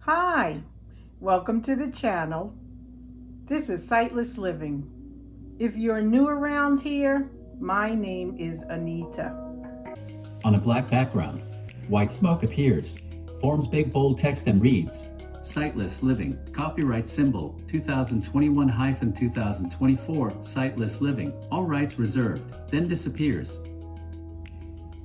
Hi, welcome to the channel. This is Sightless Living. If you're new around here, my name is Anita. On a black background, white smoke appears, forms big bold text and reads, Sightless Living, copyright symbol 2021-2024, Sightless Living, all rights reserved, then disappears.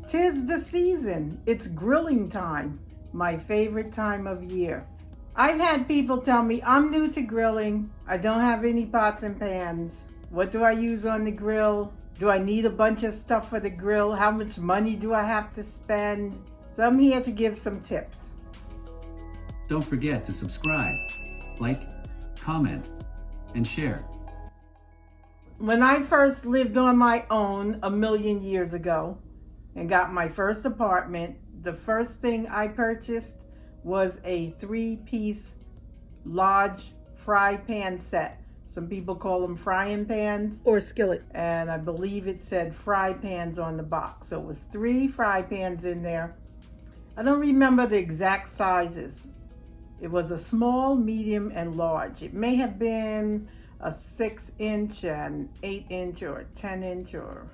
'Tis the season, it's grilling time, my favorite time of year. I've had people tell me I'm new to grilling, I don't have any pots and pans. What do I use on the grill? Do I need a bunch of stuff for the grill? How much money do I have to spend? So I'm here to give some tips. Don't forget to subscribe, like, comment, and share. When I first lived on my own a million years ago and got my first apartment, the first thing I purchased was a 3-piece large fry pan set. Some people call them frying pans or skillet, and I believe it said fry pans on the box. So it was 3 fry pans in there. I don't remember the exact sizes. It was a small, medium, and large. It may have been a 6-inch, an 8-inch, or a 10-inch, or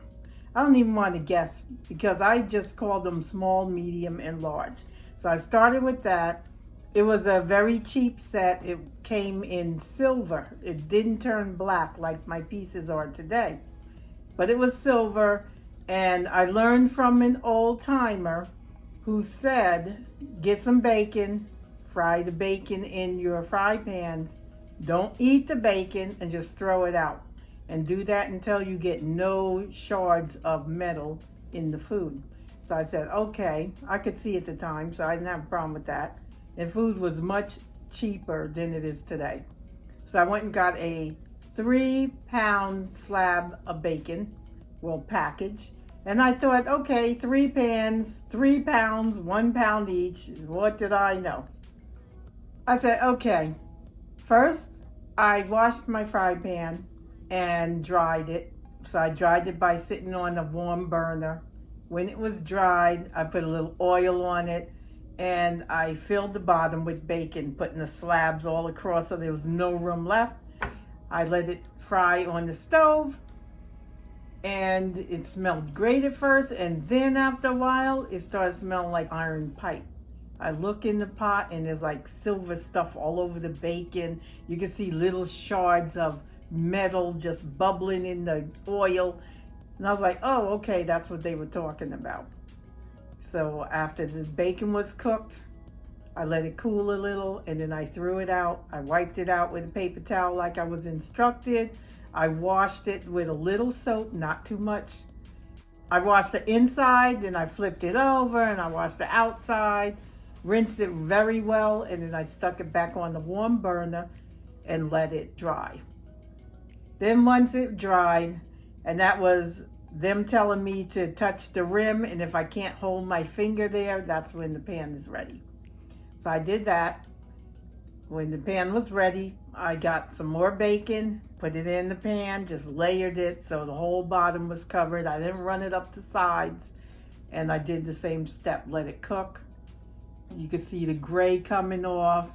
I don't even want to guess because I just called them small, medium, and large. So I started with that. It was a very cheap set. It came in silver. It didn't turn black like my pieces are today, but it was silver. And I learned from an old timer who said, get some bacon, fry the bacon in your fry pans. Don't eat the bacon and just throw it out. And do that until you get no shards of metal in the food. So I said, okay, I could see at the time, so I didn't have a problem with that. And food was much cheaper than it is today. So I went and got a 3-pound slab of bacon, well, package. And I thought, okay, 3 pans, 3 pounds, 1 pound each. What did I know? I said, okay, first I washed my fry pan and dried it. So I dried it by sitting on a warm burner. When it was dried, I put a little oil on it and I filled the bottom with bacon, putting the slabs all across so there was no room left. I let it fry on the stove and it smelled great at first, and then after a while it started smelling like iron pipe. I look in the pot and there's like silver stuff all over the bacon. You can see little shards of metal just bubbling in the oil. And I was like, oh, okay, that's what they were talking about. So after the bacon was cooked, I let it cool a little and then I threw it out. I wiped it out with a paper towel like I was instructed. I washed it with a little soap, not too much. I washed the inside, then I flipped it over and I washed the outside, rinsed it very well, and then I stuck it back on the warm burner and let it dry. Then once it dried, and that was them telling me to touch the rim, and if I can't hold my finger there, that's when the pan is ready. So I did that. When the pan was ready, I got some more bacon, put it in the pan, just layered it so the whole bottom was covered. I didn't run it up the sides, and I did the same step, let it cook. You could see the gray coming off,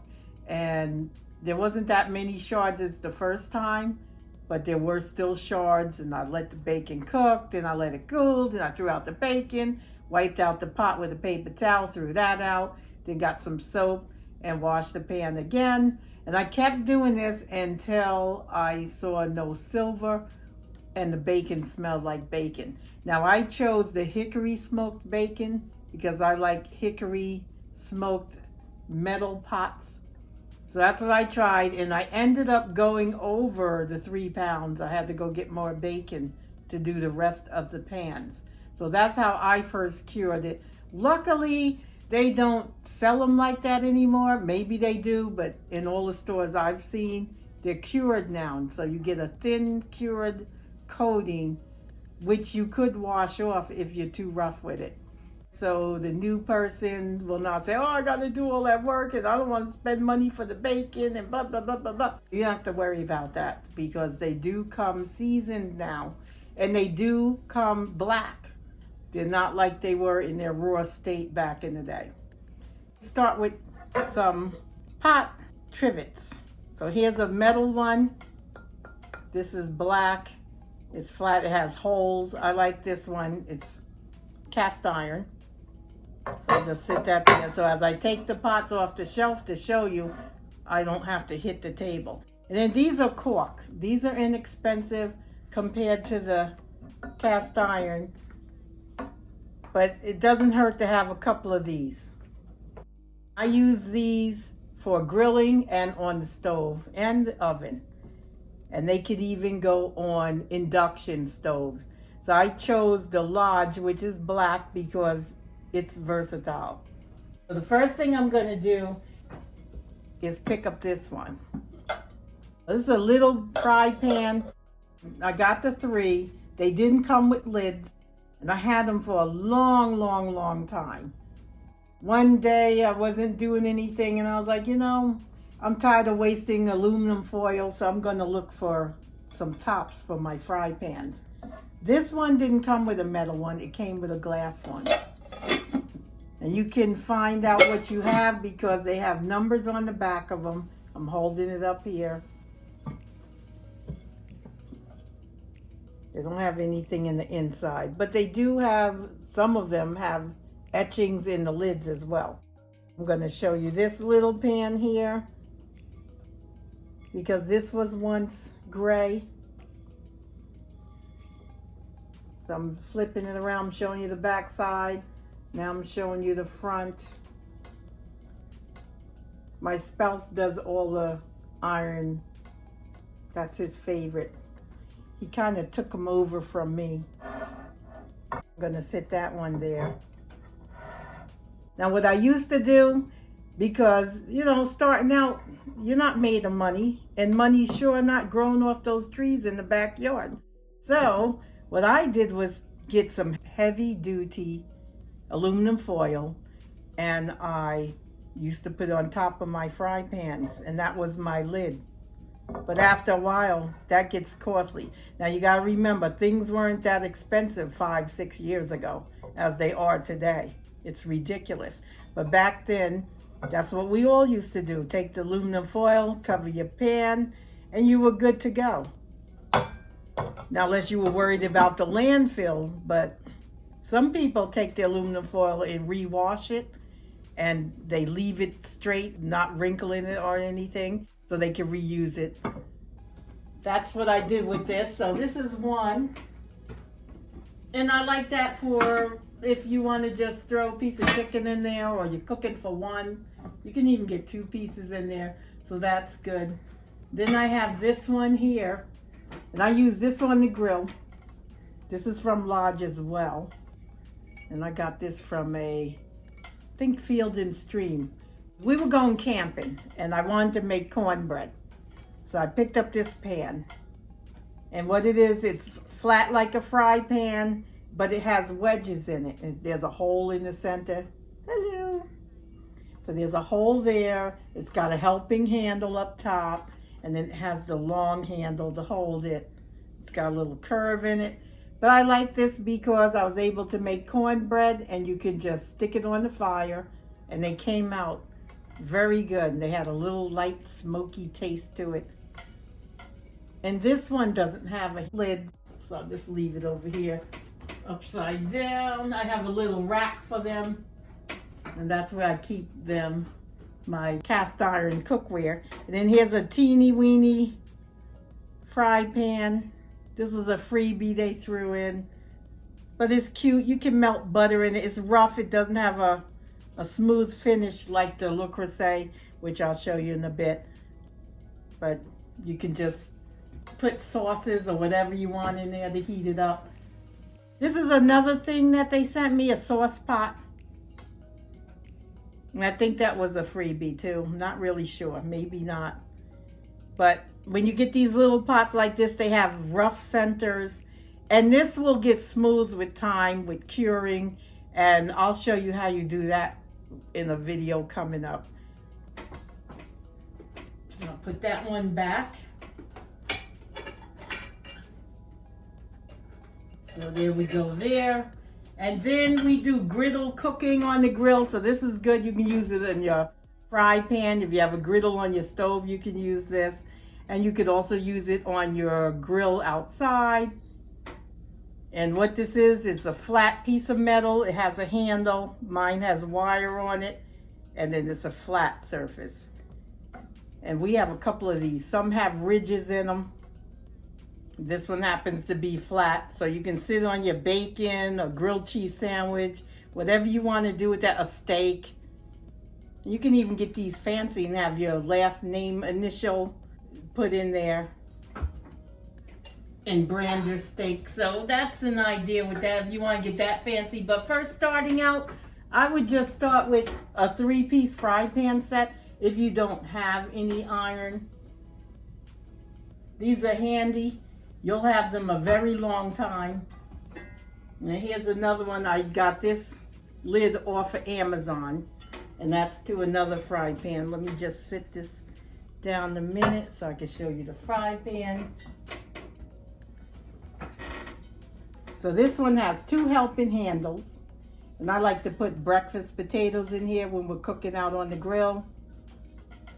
and there wasn't that many shards as the first time, but there were still shards, and I let the bacon cook, then I let it cool, then I threw out the bacon, wiped out the pot with a paper towel, threw that out, then got some soap and washed the pan again. And I kept doing this until I saw no silver and the bacon smelled like bacon. Now I chose the hickory smoked bacon because I like hickory smoked metal pots. So that's what I tried, and I ended up going over the 3 pounds. I had to go get more bacon to do the rest of the pans. So that's how I first cured it. Luckily, they don't sell them like that anymore. Maybe they do, but in all the stores I've seen, they're cured now. So you get a thin cured coating, which you could wash off if you're too rough with it. So the new person will not say, oh, I got to do all that work and I don't want to spend money for the bacon and blah, blah, blah, blah, blah. You don't have to worry about that because they do come seasoned now, and they do come black. They're not like they were in their raw state back in the day. Start with some pot trivets. So here's a metal one. This is black. It's flat, it has holes. I like this one. It's cast iron. So I'll just sit that there. So as I take the pots off the shelf to show you, I don't have to hit the table. And then these are cork. These are inexpensive compared to the cast iron, but it doesn't hurt to have a couple of these. I use these for grilling and on the stove and the oven. And they could even go on induction stoves. So I chose the Lodge, which is black, because it's versatile. So the first thing I'm gonna do is pick up this one. This is a little fry pan. I got the 3. They didn't come with lids, and I had them for a long time. One day I wasn't doing anything, and I was like, you know, I'm tired of wasting aluminum foil, so I'm gonna look for some tops for my fry pans. This one didn't come with a metal one, it came with a glass one. And you can find out what you have because they have numbers on the back of them. I'm holding it up here. They don't have anything in the inside, but they do have, some of them have etchings in the lids as well. I'm going to show you this little pan here because this was once gray. So I'm flipping it around, I'm showing you the back side. Now I'm showing you the front. My spouse does all the iron. That's his favorite. He kind of took them over from me. I'm gonna sit that one there. Now what I used to do, because, you know, starting out, you're not made of money, and money's sure not growing off those trees in the backyard. So what I did was get some heavy duty aluminum foil, and I used to put it on top of my fry pans, and that was my lid. But after a while, that gets costly. Now you gotta remember, things weren't that expensive 5-6 years ago as they are today. It's ridiculous. But back then, that's what we all used to do. Take the aluminum foil, cover your pan, and you were good to go. Now, unless you were worried about the landfill, but some people take the aluminum foil and rewash it, and they leave it straight, not wrinkling it or anything, so they can reuse it. That's what I did with this. So this is one. And I like that for if you want to just throw a piece of chicken in there, or you're cooking for one. You can even get 2 pieces in there, so that's good. Then I have this one here, and I use this on the grill. This is from Lodge as well. And I got this from I think Field and Stream. We were going camping and I wanted to make cornbread. So I picked up this pan. And what it is, it's flat like a fry pan, but it has wedges in it. And there's a hole in the center. Hello. So there's a hole there. It's got a helping handle up top, and then it has the long handle to hold it. It's got a little curve in it. But I like this because I was able to make cornbread, and you can just stick it on the fire, and they came out very good. They had a little light smoky taste to it. And this one doesn't have a lid, so I'll just leave it over here upside down. I have a little rack for them, and that's where I keep them, my cast iron cookware. And then here's a teeny weeny fry pan. This is a freebie they threw in, but it's cute. You can melt butter in it. It's rough. It doesn't have a smooth finish like the Le Creuset, which I'll show you in a bit. But you can just put sauces or whatever you want in there to heat it up. This is another thing that they sent me, a sauce pot. And I think that was a freebie too. I'm not really sure. Maybe not. But when you get these little pots like this, they have rough centers, and this will get smooth with time, with curing, and I'll show you how you do that in a video coming up. So I'll put that one back. So there we go there. And then we do griddle cooking on the grill, so this is good. You can use it in your fry pan. If you have a griddle on your stove, you can use this. And you could also use it on your grill outside. And what this is, it's a flat piece of metal. It has a handle. Mine has wire on it. And then it's a flat surface. And we have a couple of these. Some have ridges in them. This one happens to be flat. So you can sit on your bacon, a grilled cheese sandwich, whatever you want to do with that, a steak. You can even get these fancy and have your last name initial put in there and brand your steak. So that's an idea with that if you want to get that fancy. But first, starting out, I would just start with a 3-piece fry pan set if you don't have any iron. These are handy. You'll have them a very long time. Now here's another one. I got this lid off of Amazon, and that's to another fry pan. Let me just sit this down a minute so I can show you the fry pan. So this one has 2 helping handles, and I like to put breakfast potatoes in here when we're cooking out on the grill.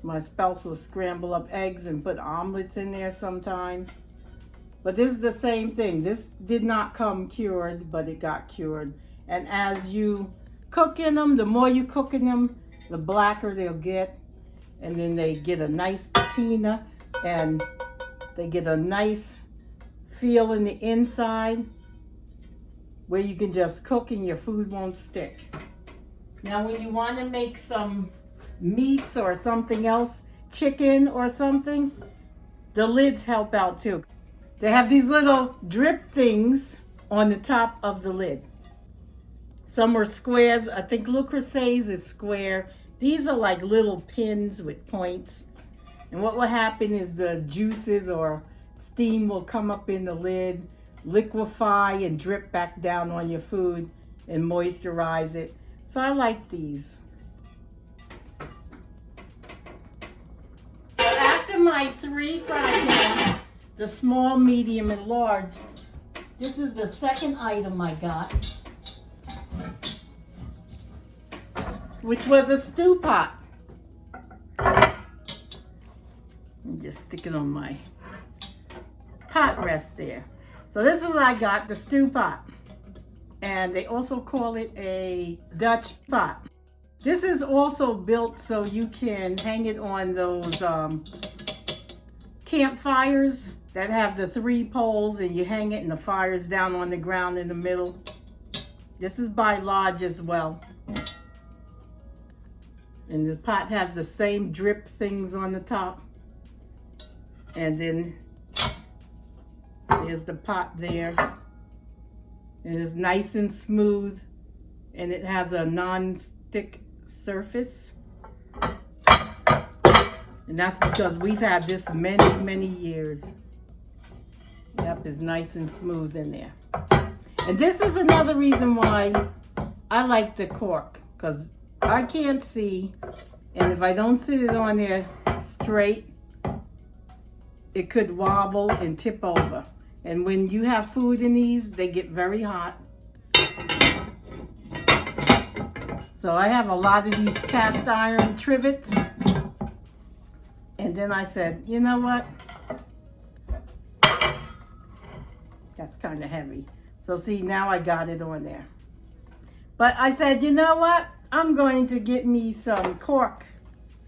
My spouse will scramble up eggs and put omelets in there sometimes. But this is the same thing. This did not come cured, but it got cured. And as you cook in them, the more you cook in them, the blacker they'll get. And then they get a nice patina, and they get a nice feel in the inside where you can just cook and your food won't stick. Now when you want to make some meats or something else, chicken or something, the lids help out too. They have these little drip things on the top of the lid. Some are squares. I think Le Creuset's is square. These are like little pins with points. And what will happen is the juices or steam will come up in the lid, liquefy and drip back down on your food and moisturize it. So I like these. So after my 3 fry pans, the small, medium, and large, this is the second item I got, which was a stew pot. Just stick it on my pot rest there. So this is what I got, the stew pot. And they also call it a Dutch pot. This is also built so you can hang it on those campfires that have the 3 poles, and you hang it and the fire's down on the ground in the middle. This is by Lodge as well. And the pot has the same drip things on the top. And then there's the pot there. It is nice and smooth, and it has a non-stick surface. And that's because we've had this many, many years. Yep, it's nice and smooth in there. And this is another reason why I like the cork, because I can't see, and if I don't sit it on there straight, it could wobble and tip over. And when you have food in these, they get very hot. So I have a lot of these cast iron trivets. And then I said, you know what? That's kind of heavy. So see, now I got it on there. But I said, you know what? I'm going to get me some cork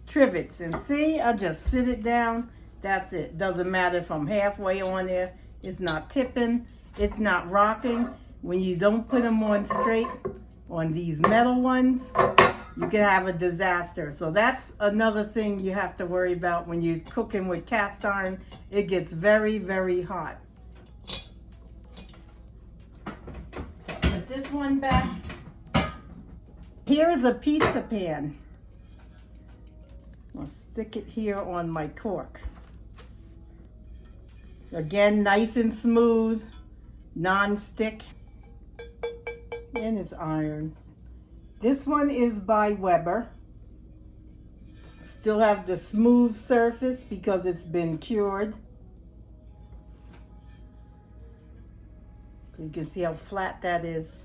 trivets. And see, I just sit it down. That's it. Doesn't matter if I'm halfway on there. It's not tipping. It's not rocking. When you don't put them on straight on these metal ones, you can have a disaster. So that's another thing you have to worry about when you're cooking with cast iron. It gets very, very hot. So put this one back. Here is a pizza pan. I'll stick it here on my cork. Again, nice and smooth, non-stick, and it's iron. This one is by Weber. Still have the smooth surface because it's been cured. So you can see how flat that is.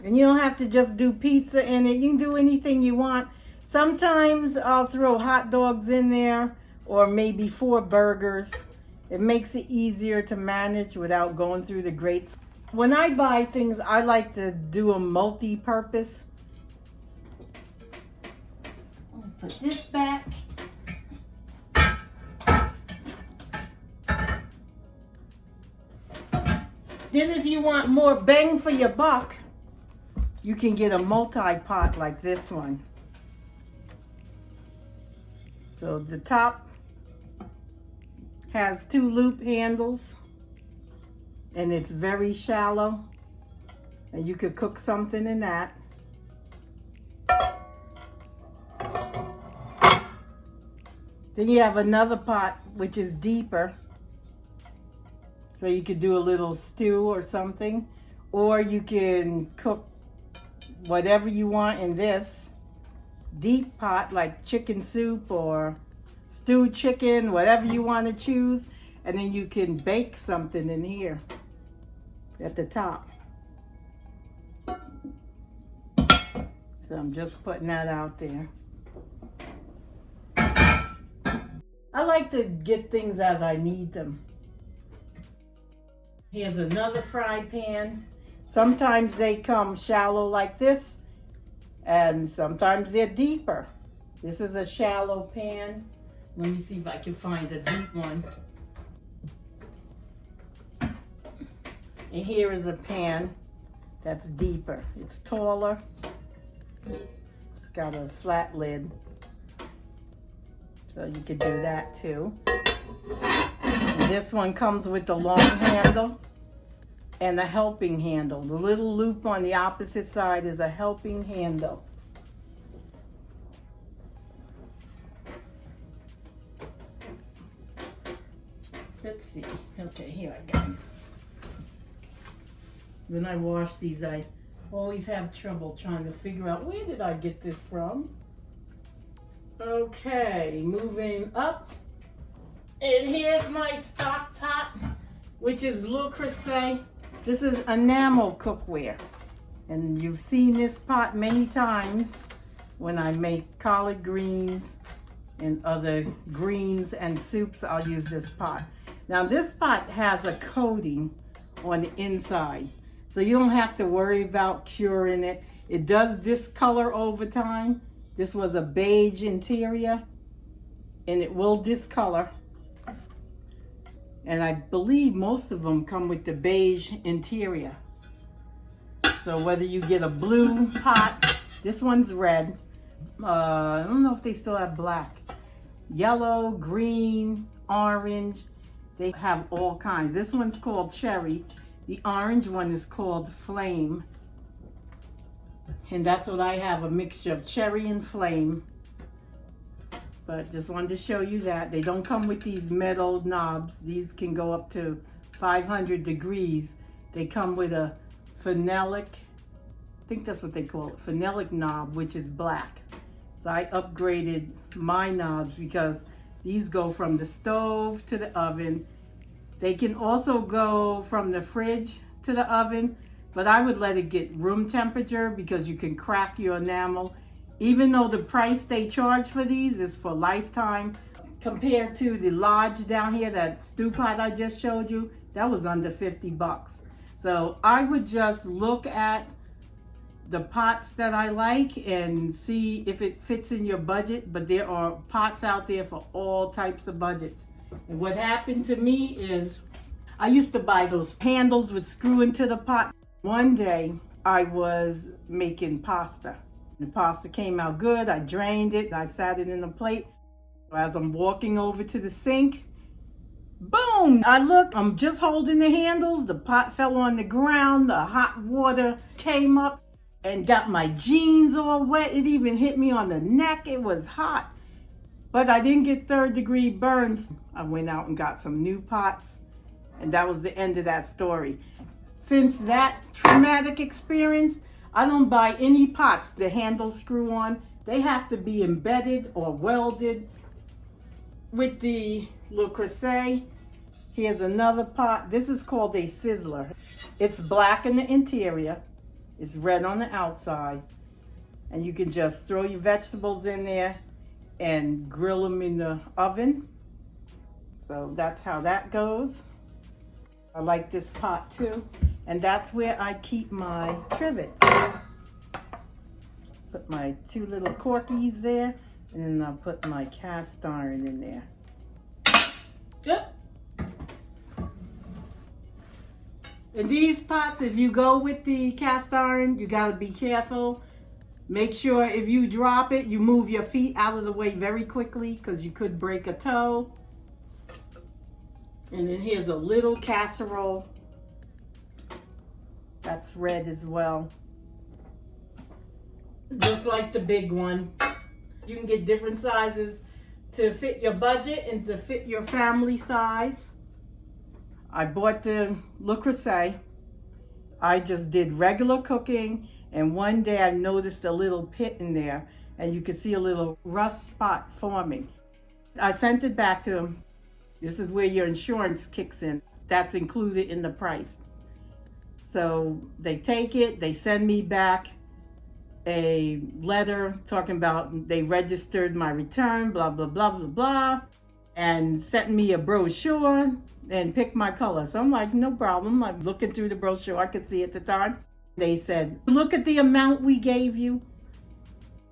And you don't have to just do pizza in it. You can do anything you want. Sometimes I'll throw hot dogs in there or maybe 4 burgers. It makes it easier to manage without going through the grates. When I buy things, I like to do a multi-purpose. Put this back. Then if you want more bang for your buck, you can get a multi-pot like this one. So the top has 2 loop handles and it's very shallow, and you could cook something in that. Then you have another pot which is deeper, so you could do a little stew or something, or you can cook whatever you want in this deep pot, like chicken soup or stewed chicken, whatever you want to choose. And then you can bake something in here at the top. So I'm just putting that out there. I like to get things as I need them. Here's another fry pan. Sometimes they come shallow like this, and sometimes they're deeper. This is a shallow pan. Let me see if I can find a deep one. And here is a pan that's deeper. It's taller. It's got a flat lid, so you could do that too. And this one comes with the long handle and a helping handle. The little loop on the opposite side is a helping handle. Let's see. Okay, here I go. When I wash these, I always have trouble trying to figure out where did I get this from. Okay, moving up. And here's my stovetop, which is bleu. This is enamel cookware. And you've seen this pot many times when I make collard greens and other greens and soups. I'll use this pot. Now this pot has a coating on the inside, so you don't have to worry about curing it. It does discolor over time. This was a beige interior, and it will discolor. And I believe most of them come with the beige interior. So whether you get a blue pot, this one's red. I don't know if they still have black. Yellow, green, orange. They have all kinds. This one's called cherry. The orange one is called flame. And that's what I have, a mixture of cherry and flame. But just wanted to show you that. They don't come with these metal knobs. These can go up to 500 degrees. They come with a phenolic, I think that's what they call it, phenolic knob, which is black. So I upgraded my knobs because these go from the stove to the oven. They can also go from the fridge to the oven, but I would let it get room temperature because you can crack your enamel. Even though the price they charge for these is for lifetime, compared to the Lodge down here, that stew pot I just showed you, that was under 50 bucks. So I would just look at the pots that I like and see if it fits in your budget, but there are pots out there for all types of budgets. And what happened to me is I used to buy those handles with screw into the pot. One day I was making pasta. The pasta came out good. I drained it. I sat it in a plate. As I'm walking over to the sink, boom! I look, I'm just holding the handles. The pot fell on the ground. The hot water came up and got my jeans all wet. It even hit me on the neck. It was hot. But I didn't get 3rd-degree burns. I went out and got some new pots, and that was the end of that story. Since that traumatic experience, I don't buy any pots the handles screw on. They have to be embedded or welded with the Le Creuset. Here's another pot. This is called a sizzler. It's black in the interior. It's red on the outside. And you can just throw your vegetables in there and grill them in the oven. So that's how that goes. I like this pot too. And that's where I keep my trivets. Put my 2 little corkies there, and then I'll put my cast iron in there. Yep. In these pots, if you go with the cast iron, you gotta be careful. Make sure if you drop it, you move your feet out of the way very quickly because you could break a toe. And then here's a little casserole. That's red as well. Just like the big one. You can get different sizes to fit your budget and to fit your family size. I bought the Le Creuset. I just did regular cooking, and one day I noticed a little pit in there, and you could see a little rust spot forming. I sent it back to him. This is where your insurance kicks in. That's included in the price. So they take it, they send me back a letter talking about they registered my return, blah, blah, blah, blah, blah, and sent me a brochure and picked my color. So I'm like, no problem. I'm looking through the brochure. I could see at the time. They said, look at the amount we gave you.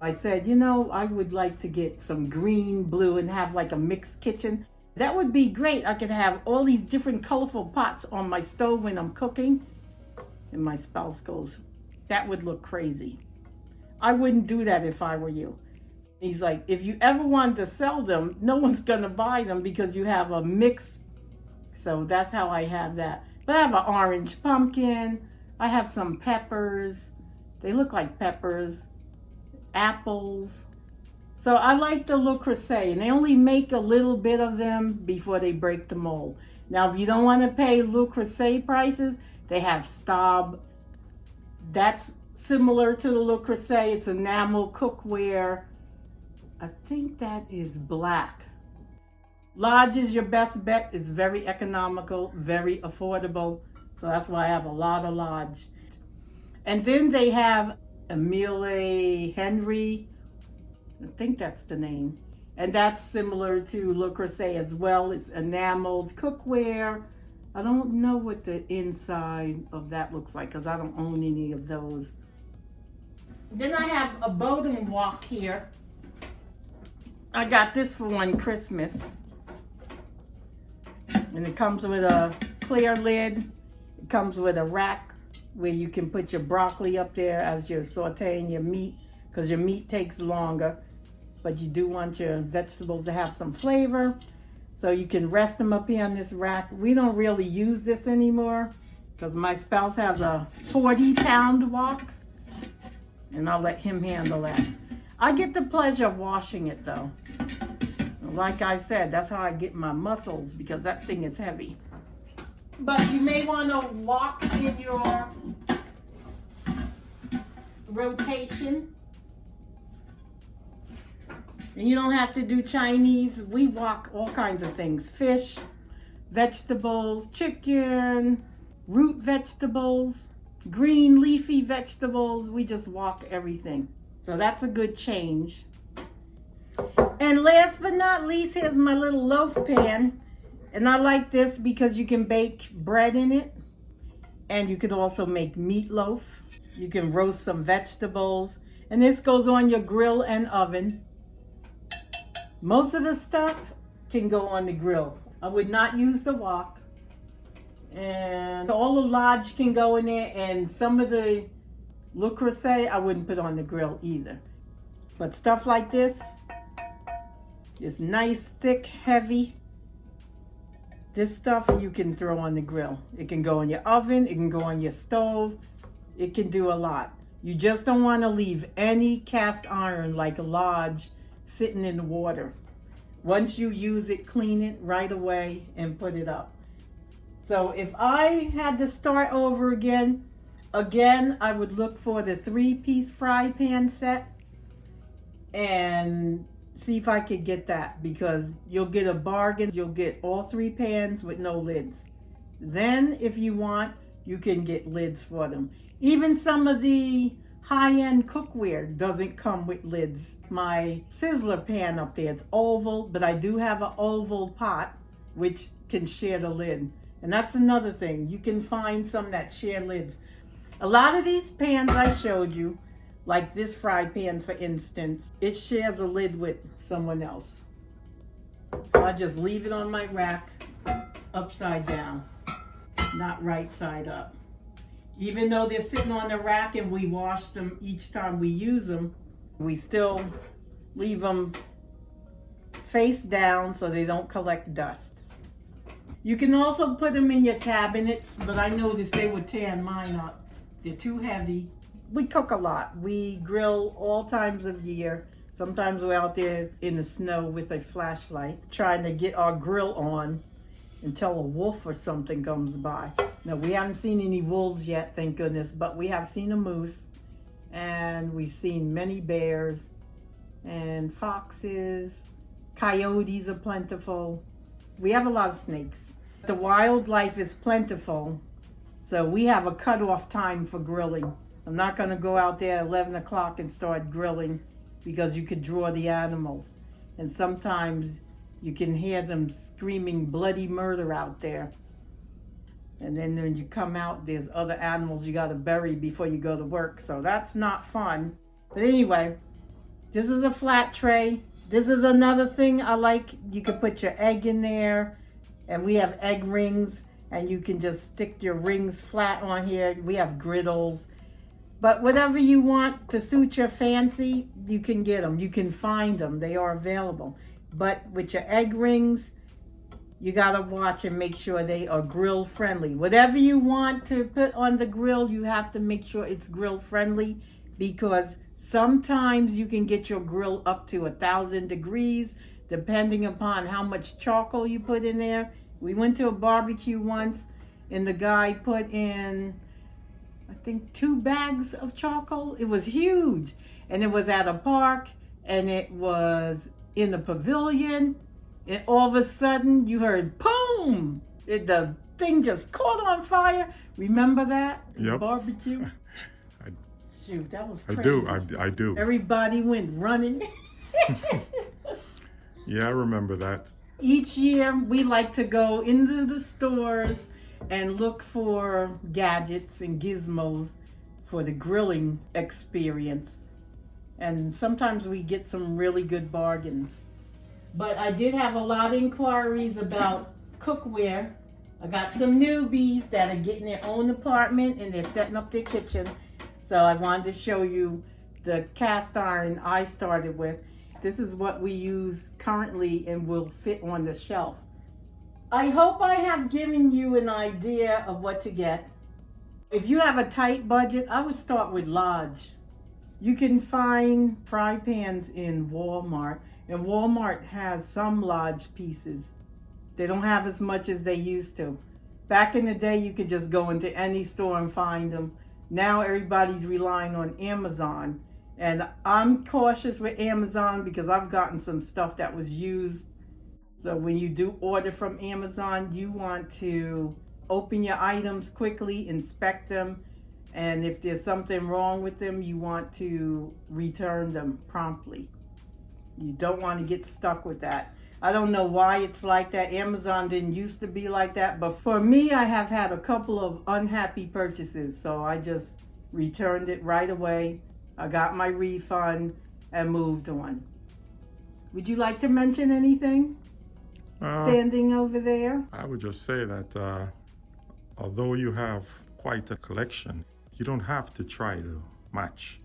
I said, you know, I would like to get some green, blue, and have like a mixed kitchen. That would be great. I could have all these different colorful pots on my stove when I'm cooking. And my spouse goes, that would look crazy. I wouldn't do that if I were you. He's like, if you ever wanted to sell them, no one's gonna buy them because you have a mix. So that's how I have that. But I have an orange pumpkin. I have some peppers. They look like peppers. Apples. So I like the Le Creuset, and they only make a little bit of them before they break the mold. Now, if you don't want to pay Le Creuset prices, they have Staub. That's similar to the Le Creuset. It's enamel cookware. I think that is black. Lodge is your best bet. It's very economical, very affordable. So that's why I have a lot of Lodge. And then they have Emile Henry. I think that's the name. And that's similar to Le Creuset as well. It's enameled cookware. I don't know what the inside of that looks like because I don't own any of those. Then I have a Bowden wok here. I got this for one Christmas. And it comes with a clear lid. It comes with a rack where you can put your broccoli up there as you're sauteing your meat, because your meat takes longer, but you do want your vegetables to have some flavor. So you can rest them up here on this rack. We don't really use this anymore because my spouse has a 40-pound wok, and I'll let him handle that. I get the pleasure of washing it though. Like I said, that's how I get my muscles, because that thing is heavy. But you may want to wok in your rotation. And you don't have to do Chinese. We wok all kinds of things. Fish, vegetables, chicken, root vegetables, green leafy vegetables. We just wok everything. So that's a good change. And last but not least, here's my little loaf pan. And I like this because you can bake bread in it. And you can also make meatloaf. You can roast some vegetables. And this goes on your grill and oven. Most of the stuff can go on the grill. I would not use the wok. And all the Lodge can go in there. And some of the Le Creuset I wouldn't put on the grill either. But stuff like this is nice, thick, heavy. This stuff you can throw on the grill. It can go in your oven. It can go on your stove. It can do a lot. You just don't want to leave any cast iron like a Lodge sitting in the water. Once you use it, clean it right away and put it up. So if I had to start over again, I would look for the 3-piece fry pan set and see if I could get that, because you'll get a bargain. You'll get all 3 pans with no lids. Then if you want, you can get lids for them. Even some of the high-end cookware doesn't come with lids. My sizzler pan up there, it's oval, but I do have an oval pot which can share the lid. And that's another thing. You can find some that share lids. A lot of these pans I showed you, like this fry pan for instance, it shares a lid with someone else. So I just leave it on my rack upside down, not right side up. Even though they're sitting on the rack and we wash them each time we use them, we still leave them face down so they don't collect dust. You can also put them in your cabinets, but I noticed they would tear mine up. They're too heavy. We cook a lot. We grill all times of year. Sometimes we're out there in the snow with a flashlight trying to get our grill on until a wolf or something comes by. No, we haven't seen any wolves yet, thank goodness, but we have seen a moose, and we've seen many bears and foxes. Coyotes are plentiful. We have a lot of snakes. The wildlife is plentiful, so we have a cutoff time for grilling. I'm not gonna go out there at 11 o'clock and start grilling because you could draw the animals. And sometimes you can hear them screaming bloody murder out there. And then when you come out, there's other animals you gotta bury before you go to work. So that's not fun. But anyway, this is a flat tray. This is another thing I like. You can put your egg in there, and we have egg rings, and you can just stick your rings flat on here. We have griddles. But whatever you want to suit your fancy, you can get them. You can find them. They are available. But with your egg rings, you gotta watch and make sure they are grill friendly. Whatever you want to put on the grill, you have to make sure it's grill friendly, because sometimes you can get your grill up to 1,000 degrees, depending upon how much charcoal you put in there. We went to a barbecue once, and the guy put in, I think, 2 bags of charcoal. It was huge, and it was at a park, and it was in the pavilion, and all of a sudden you heard boom! The thing just caught on fire. Remember that? Yep. Barbecue? Shoot, that was crazy. I do. Everybody went running. Yeah, I remember that. Each year we like to go into the stores and look for gadgets and gizmos for the grilling experience. And sometimes we get some really good bargains. But I did have a lot of inquiries about cookware. I got some newbies that are getting their own apartment and they're setting up their kitchen. So I wanted to show you the cast iron I started with. This is what we use currently and will fit on the shelf. I hope I have given you an idea of what to get. If you have a tight budget, I would start with large. You can find fry pans in Walmart, and Walmart has some large pieces. They don't have as much as they used to. Back in the day, you could just go into any store and find them. Now everybody's relying on Amazon. And I'm cautious with Amazon because I've gotten some stuff that was used. So when you do order from Amazon, you want to open your items quickly, inspect them, and if there's something wrong with them, you want to return them promptly. You don't want to get stuck with that. I don't know why it's like that. Amazon didn't used to be like that, but for me, I have had a couple of unhappy purchases, so I just returned it right away. I got my refund and moved on. Would you like to mention anything? Standing over there? I would just say that although you have quite a collection, you don't have to try to match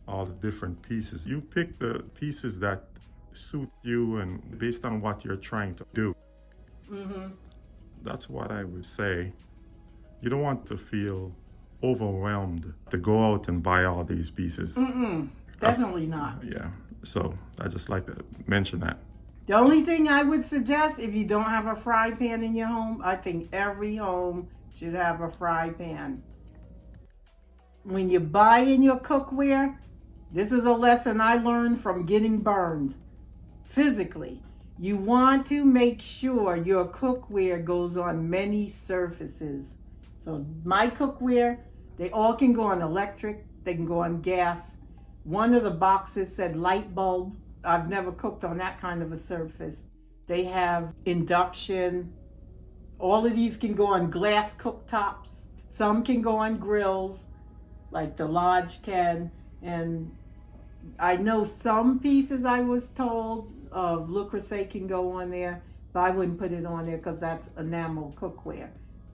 all the different pieces. You pick the pieces that suit you and based on what you're trying to do. That's what I would say. You don't want to feel overwhelmed to go out and buy all these pieces. Definitely not. Yeah, so I just like to mention that. The only thing I would suggest, if you don't have a fry pan in your home, I think every home should have a fry pan. When you're buying your cookware, this is a lesson I learned from getting burned physically. You want to make sure your cookware goes on many surfaces. So my cookware, they all can go on electric, They can go on gas. One of the boxes said light bulb. I've never cooked on that kind of a surface. They have induction. All of these can go on glass cooktops. Some can go on grills, like the Lodge can. And I know some pieces, I was told, of Le Creuset can go on there, but I wouldn't put it on there because that's enamel cookware.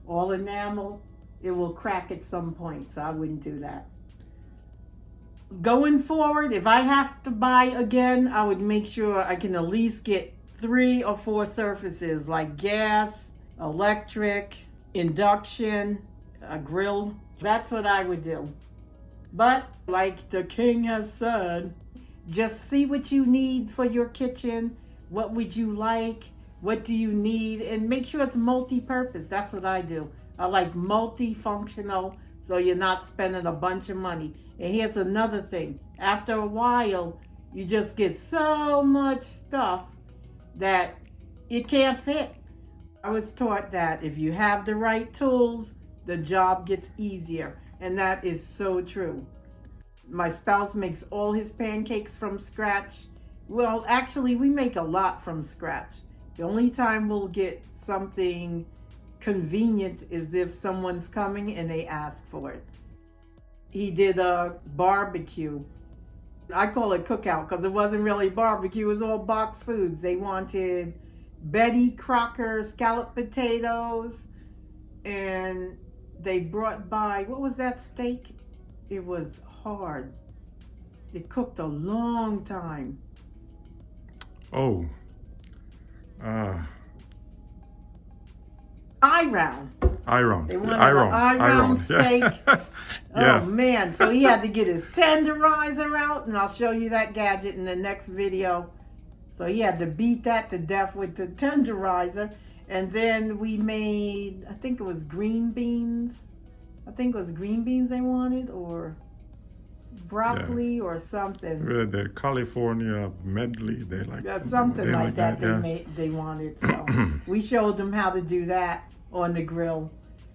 All enamel, it will crack at some point, so I wouldn't do that. Going forward, if I have to buy again, I would make sure I can at least get 3 or 4 surfaces, like gas, electric, induction, a grill. That's what I would do. But like the king has said, just see what you need for your kitchen. What would you like? What do you need? And make sure it's multi-purpose. That's what I do. I like multifunctional, so you're not spending a bunch of money. And here's another thing. After a while, you just get so much stuff that it can't fit. I was taught that if you have the right tools, the job gets easier. And that is so true. My spouse makes all his pancakes from scratch. Well, actually, we make a lot from scratch. The only time we'll get something convenient is if someone's coming and they ask for it. He did a barbecue. I call it cookout because it wasn't really barbecue, it was all box foods. They wanted Betty Crocker scalloped potatoes, and they brought by, what was that steak? It was hard. It cooked a long time. Oh. Iron. They wanted an iron steak. Yeah. Oh man, so he had to get his tenderizer out, and I'll show you that gadget in the next video. So he had to beat that to death with the tenderizer. And then we made, I think it was green beans. I think it was green beans they wanted, or broccoli or something. The California medley, they like something like that yeah. they wanted. So we showed them how to do that on the grill.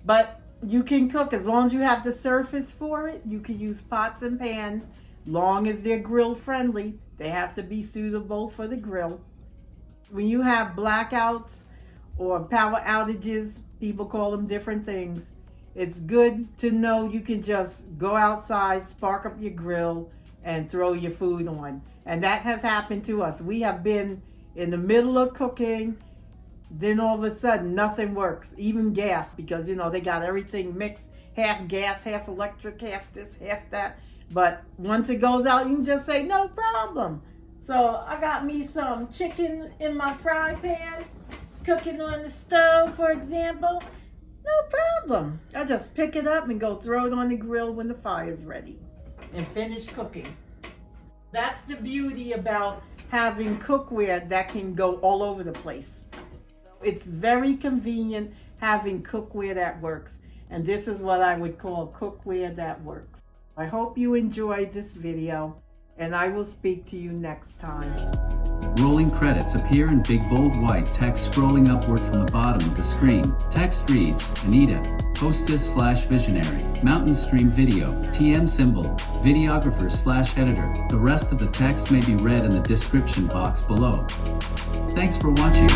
But you can cook as long as you have the surface for it. You can use pots and pans, long as they're grill friendly. They have to be suitable for the grill. When you have blackouts or power outages, people call them different things. It's good to know you can just go outside, spark up your grill, and throw your food on. And that has happened to us. We have been in the middle of cooking, then all of a sudden nothing works, even gas, because you know they got everything mixed, half gas, half electric, half this, half that. But once it goes out, you can just say no problem. So I got me some chicken in my fry pan, cooking on the stove, for example. No problem. I just pick it up and go throw it on the grill when the fire's ready and finish cooking. That's the beauty about having cookware that can go all over the place. It's very convenient having cookware that works. And this is what I would call cookware that works. I hope you enjoyed this video, and I will speak to you next time. Rolling credits appear in big bold white text scrolling upward from the bottom of the screen. Text reads, Anita, hostess/visionary, mountain stream video, TM symbol, videographer/editor. The rest of the text may be read in the description box below. Thanks for watching.